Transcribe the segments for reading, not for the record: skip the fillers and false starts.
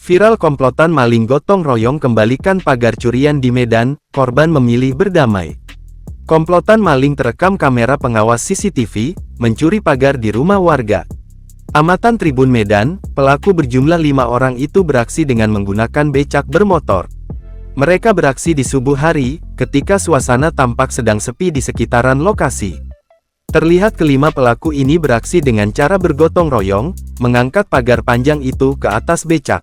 Viral komplotan maling gotong royong kembalikan pagar curian di Medan, korban memilih berdamai. Komplotan maling terekam kamera pengawas CCTV, mencuri pagar di rumah warga. Amatan Tribun Medan, pelaku berjumlah 5 orang itu beraksi dengan menggunakan becak bermotor. Mereka beraksi di subuh hari, ketika suasana tampak sedang sepi di sekitaran lokasi. Terlihat kelima pelaku ini beraksi dengan cara bergotong royong, mengangkat pagar panjang itu ke atas becak.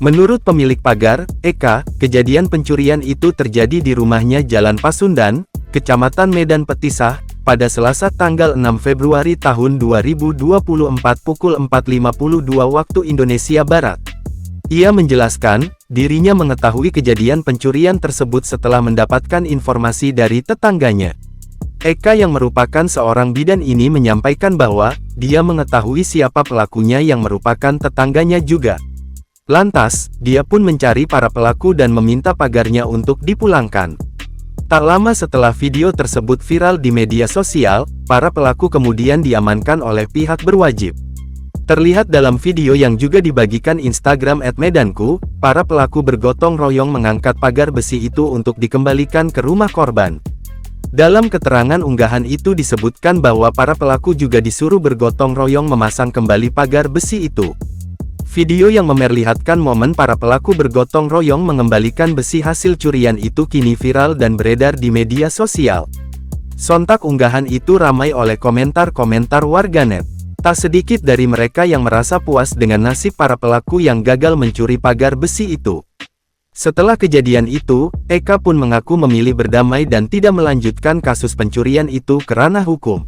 Menurut pemilik pagar, Eka, kejadian pencurian itu terjadi di rumahnya Jalan Pasundan, Kecamatan Medan Petisah, pada Selasa tanggal 6 Februari tahun 2024 pukul 4.52 waktu Indonesia Barat. Ia menjelaskan, dirinya mengetahui kejadian pencurian tersebut setelah mendapatkan informasi dari tetangganya. Eka yang merupakan seorang bidan ini menyampaikan bahwa, dia mengetahui siapa pelakunya yang merupakan tetangganya juga. Lantas, dia pun mencari para pelaku dan meminta pagarnya untuk dipulangkan. Tak lama setelah video tersebut viral di media sosial, para pelaku kemudian diamankan oleh pihak berwajib. Terlihat dalam video yang juga dibagikan Instagram @medanku, para pelaku bergotong royong mengangkat pagar besi itu untuk dikembalikan ke rumah korban. Dalam keterangan unggahan itu disebutkan bahwa para pelaku juga disuruh bergotong royong memasang kembali pagar besi itu. Video yang memperlihatkan momen para pelaku bergotong royong mengembalikan besi hasil curian itu kini viral dan beredar di media sosial. Sontak unggahan itu ramai oleh komentar-komentar warganet. Tak sedikit dari mereka yang merasa puas dengan nasib para pelaku yang gagal mencuri pagar besi itu. Setelah kejadian itu, Eka pun mengaku memilih berdamai dan tidak melanjutkan kasus pencurian itu ke ranah hukum.